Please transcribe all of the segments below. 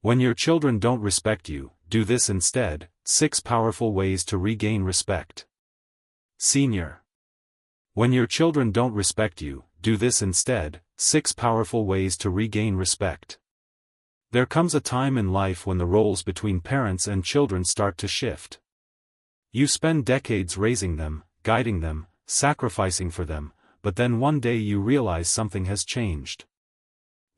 When your children don't respect you, do this instead. 6 powerful ways to regain respect. Senior. When your children don't respect you, do this instead. 6 powerful ways to regain respect. There comes a time in life when the roles between parents and children start to shift. You spend decades raising them, guiding them, sacrificing for them, but then one day you realize something has changed.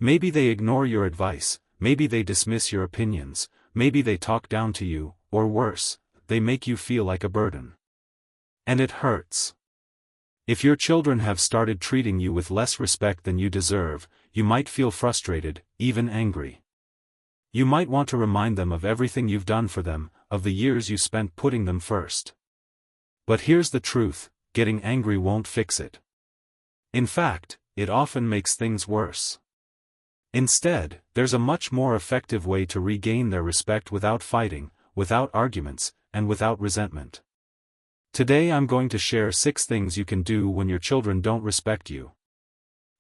Maybe they ignore your advice, maybe they dismiss your opinions, maybe they talk down to you, or worse, they make you feel like a burden. And it hurts. If your children have started treating you with less respect than you deserve, you might feel frustrated, even angry. You might want to remind them of everything you've done for them, of the years you spent putting them first. But here's the truth, getting angry won't fix it. In fact, it often makes things worse. Instead, there's a much more effective way to regain their respect without fighting, without arguments, and without resentment. Today I'm going to share 6 things you can do when your children don't respect you.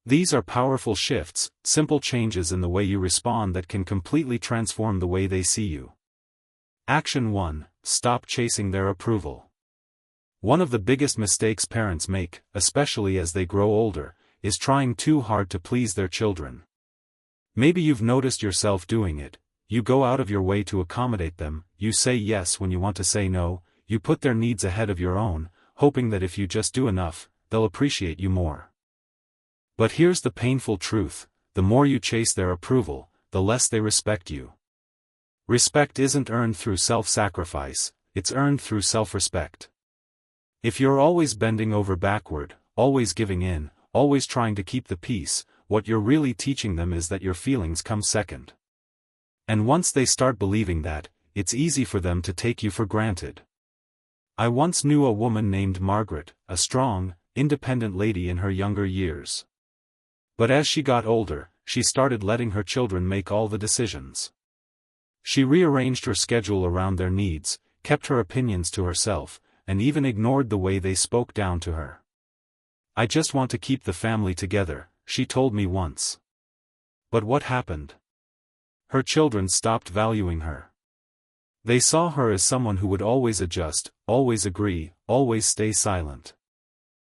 These are powerful shifts, simple changes in the way you respond that can completely transform the way they see you. Action 1. Stop chasing their approval. One of the biggest mistakes parents make, especially as they grow older, is trying too hard to please their children. Maybe you've noticed yourself doing it. You go out of your way to accommodate them, you say yes when you want to say no, you put their needs ahead of your own, hoping that if you just do enough, they'll appreciate you more. But here's the painful truth, the more you chase their approval, the less they respect you. Respect isn't earned through self-sacrifice, it's earned through self-respect. If you're always bending over backward, always giving in, always trying to keep the peace, what you're really teaching them is that your feelings come second. And once they start believing that, it's easy for them to take you for granted. I once knew a woman named Margaret, a strong, independent lady in her younger years. But as she got older, she started letting her children make all the decisions. She rearranged her schedule around their needs, kept her opinions to herself, and even ignored the way they spoke down to her. "I just want to keep the family together," she told me once. But what happened? Her children stopped valuing her. They saw her as someone who would always adjust, always agree, always stay silent.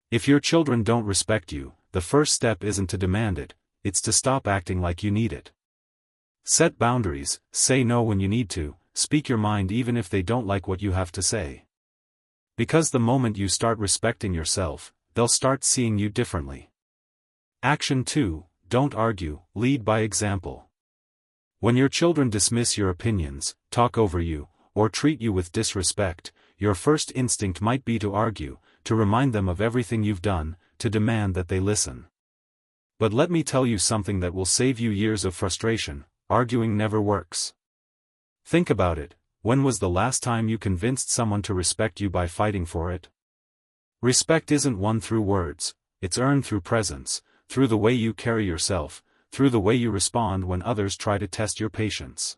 If your children don't respect you, the first step isn't to demand it, it's to stop acting like you need it. Set boundaries, say no when you need to, speak your mind even if they don't like what you have to say. Because the moment you start respecting yourself, they'll start seeing you differently. Action 2. Don't argue, lead by example. When your children dismiss your opinions, talk over you, or treat you with disrespect, your first instinct might be to argue, to remind them of everything you've done, to demand that they listen. But let me tell you something that will save you years of frustration: arguing never works. Think about it, when was the last time you convinced someone to respect you by fighting for it? Respect isn't won through words, it's earned through presence, through the way you carry yourself, through the way you respond when others try to test your patience.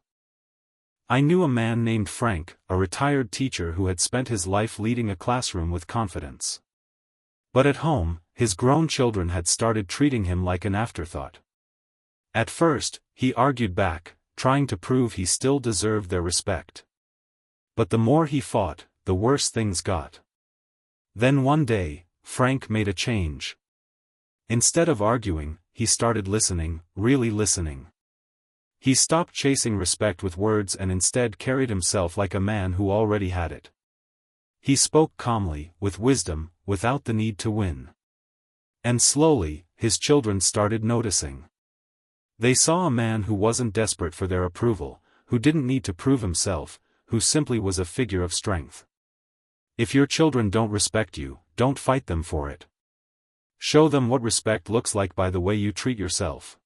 I knew a man named Frank, a retired teacher who had spent his life leading a classroom with confidence. But at home, his grown children had started treating him like an afterthought. At first, he argued back, trying to prove he still deserved their respect. But the more he fought, the worse things got. Then one day, Frank made a change. Instead of arguing, he started listening, really listening. He stopped chasing respect with words and instead carried himself like a man who already had it. He spoke calmly, with wisdom, without the need to win. And slowly, his children started noticing. They saw a man who wasn't desperate for their approval, who didn't need to prove himself, who simply was a figure of strength. If your children don't respect you, don't fight them for it. Show them what respect looks like by the way you treat yourself.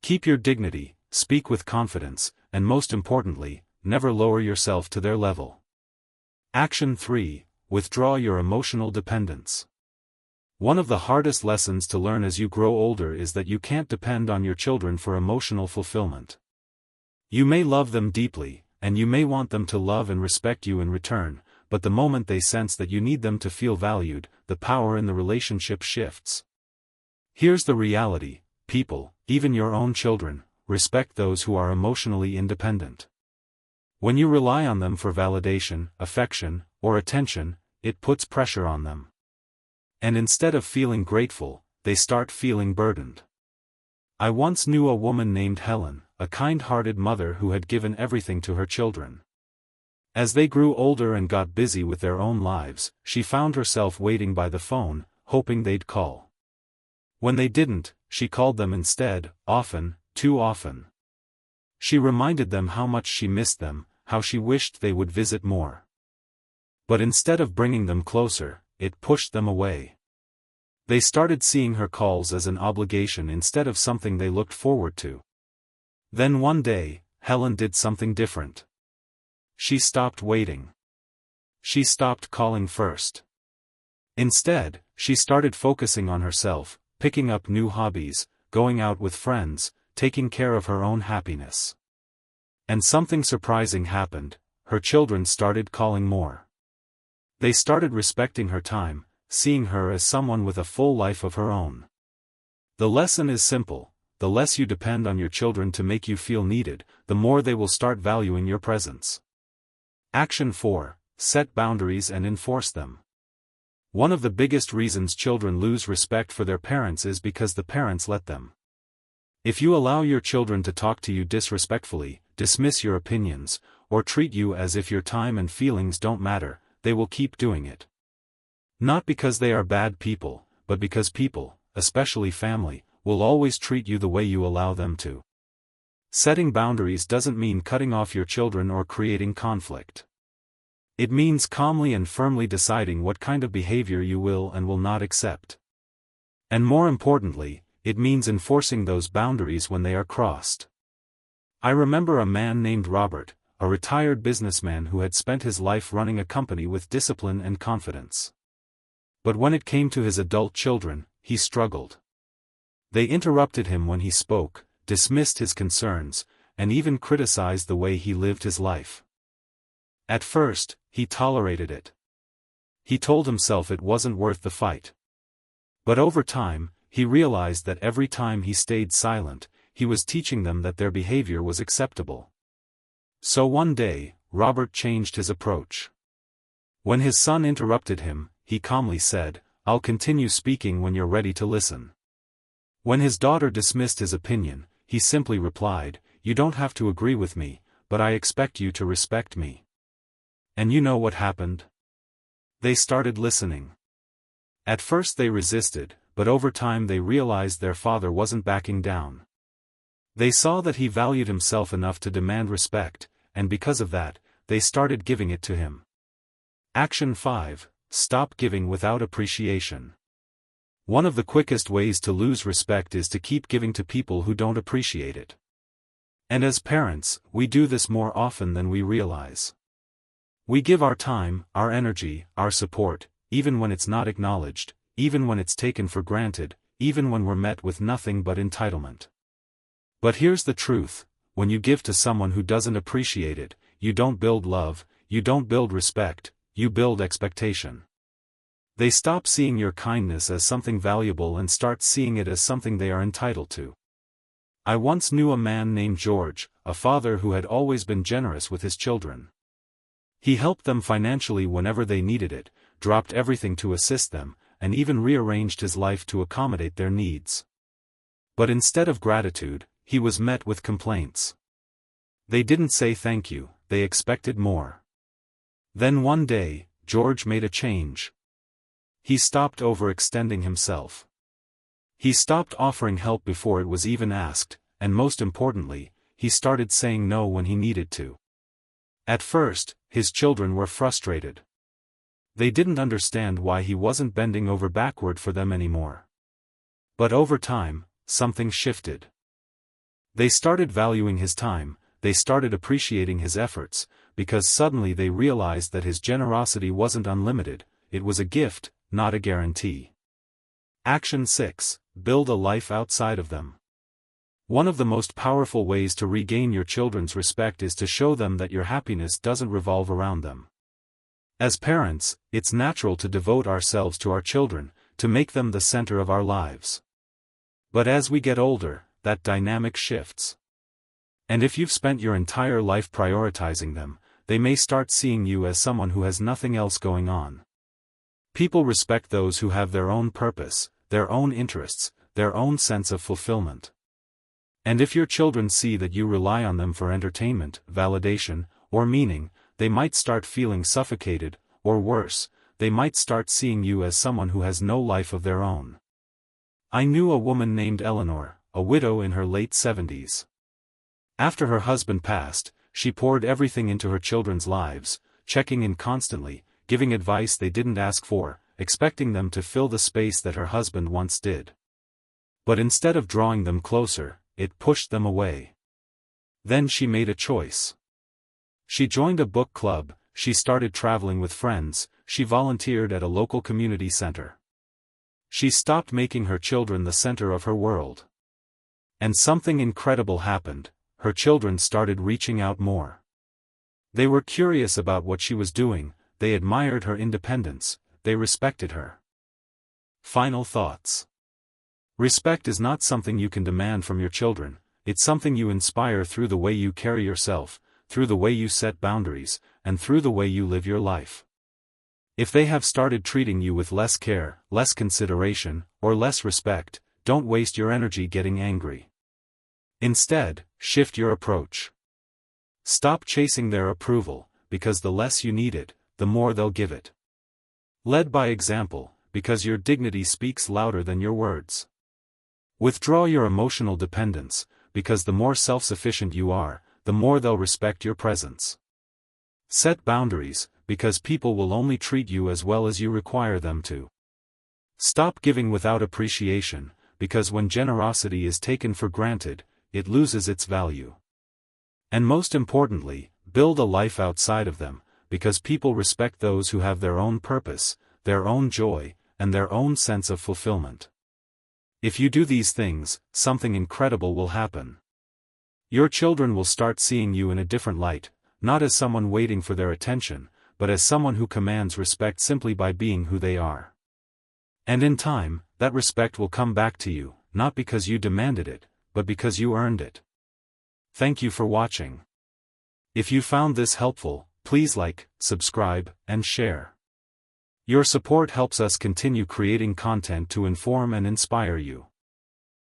Keep your dignity, speak with confidence, and most importantly, never lower yourself to their level. Action 3. Withdraw your emotional dependence. One of the hardest lessons to learn as you grow older is that you can't depend on your children for emotional fulfillment. You may love them deeply, and you may want them to love and respect you in return, but the moment they sense that you need them to feel valued, the power in the relationship shifts. Here's the reality: people, even your own children, respect those who are emotionally independent. When you rely on them for validation, affection, or attention, it puts pressure on them. And instead of feeling grateful, they start feeling burdened. I once knew a woman named Helen, a kind-hearted mother who had given everything to her children. As they grew older and got busy with their own lives, she found herself waiting by the phone, hoping they'd call. When they didn't, she called them instead, often, too often. She reminded them how much she missed them, how she wished they would visit more. But instead of bringing them closer, it pushed them away. They started seeing her calls as an obligation instead of something they looked forward to. Then one day, Helen did something different. She stopped waiting. She stopped calling first. Instead, she started focusing on herself, picking up new hobbies, going out with friends, taking care of her own happiness. And something surprising happened: her children started calling more. They started respecting her time, seeing her as someone with a full life of her own. The lesson is simple: the less you depend on your children to make you feel needed, the more they will start valuing your presence. Action 4. Set boundaries and enforce them. One of the biggest reasons children lose respect for their parents is because the parents let them. If you allow your children to talk to you disrespectfully, dismiss your opinions, or treat you as if your time and feelings don't matter, they will keep doing it. Not because they are bad people, but because people, especially family, will always treat you the way you allow them to. Setting boundaries doesn't mean cutting off your children or creating conflict. It means calmly and firmly deciding what kind of behavior you will and will not accept. And more importantly, it means enforcing those boundaries when they are crossed. I remember a man named Robert, a retired businessman who had spent his life running a company with discipline and confidence. But when it came to his adult children, he struggled. They interrupted him when he spoke, dismissed his concerns, and even criticized the way he lived his life. At first, he tolerated it. He told himself it wasn't worth the fight. But over time, he realized that every time he stayed silent, he was teaching them that their behavior was acceptable. So one day, Robert changed his approach. When his son interrupted him, he calmly said, "I'll continue speaking when you're ready to listen." When his daughter dismissed his opinion, he simply replied, "You don't have to agree with me, but I expect you to respect me." And you know what happened? They started listening. At first they resisted, but over time they realized their father wasn't backing down. They saw that he valued himself enough to demand respect, and because of that, they started giving it to him. Action 5. Stop giving without appreciation. One of the quickest ways to lose respect is to keep giving to people who don't appreciate it. And as parents, we do this more often than we realize. We give our time, our energy, our support, even when it's not acknowledged, even when it's taken for granted, even when we're met with nothing but entitlement. But here's the truth: when you give to someone who doesn't appreciate it, you don't build love, you don't build respect, you build expectation. They stop seeing your kindness as something valuable and start seeing it as something they are entitled to. I once knew a man named George, a father who had always been generous with his children. He helped them financially whenever they needed it, dropped everything to assist them, and even rearranged his life to accommodate their needs. But instead of gratitude, he was met with complaints. They didn't say thank you, they expected more. Then one day, George made a change. He stopped overextending himself. He stopped offering help before it was even asked, and most importantly, he started saying no when he needed to. At first, his children were frustrated. They didn't understand why he wasn't bending over backward for them anymore. But over time, something shifted. They started valuing his time, they started appreciating his efforts, because suddenly they realized that his generosity wasn't unlimited, it was a gift, not a guarantee. Action 6. Build a life outside of them. One of the most powerful ways to regain your children's respect is to show them that your happiness doesn't revolve around them. As parents, it's natural to devote ourselves to our children, to make them the center of our lives. But as we get older, that dynamic shifts. And if you've spent your entire life prioritizing them, they may start seeing you as someone who has nothing else going on. People respect those who have their own purpose, their own interests, their own sense of fulfillment. And if your children see that you rely on them for entertainment, validation, or meaning, they might start feeling suffocated, or worse, they might start seeing you as someone who has no life of their own. I knew a woman named Eleanor, a widow in her late 70s. After her husband passed, she poured everything into her children's lives, checking in constantly, giving advice they didn't ask for, expecting them to fill the space that her husband once did. But instead of drawing them closer, it pushed them away. Then she made a choice. She joined a book club, she started traveling with friends, she volunteered at a local community center. She stopped making her children the center of her world. And something incredible happened, her children started reaching out more. They were curious about what she was doing, they admired her independence, they respected her. Final thoughts. Respect is not something you can demand from your children, it's something you inspire through the way you carry yourself, through the way you set boundaries, and through the way you live your life. If they have started treating you with less care, less consideration, or less respect, don't waste your energy getting angry. Instead, shift your approach. Stop chasing their approval, because the less you need it, the more they'll give it. Lead by example, because your dignity speaks louder than your words. Withdraw your emotional dependence, because the more self-sufficient you are, the more they'll respect your presence. Set boundaries, because people will only treat you as well as you require them to. Stop giving without appreciation, because when generosity is taken for granted, it loses its value. And most importantly, build a life outside of them, because people respect those who have their own purpose, their own joy, and their own sense of fulfillment. If you do these things, something incredible will happen. Your children will start seeing you in a different light, not as someone waiting for their attention, but as someone who commands respect simply by being who they are. And in time, that respect will come back to you, not because you demanded it, but because you earned it. Thank you for watching. If you found this helpful, please like, subscribe, and share. Your support helps us continue creating content to inform and inspire you.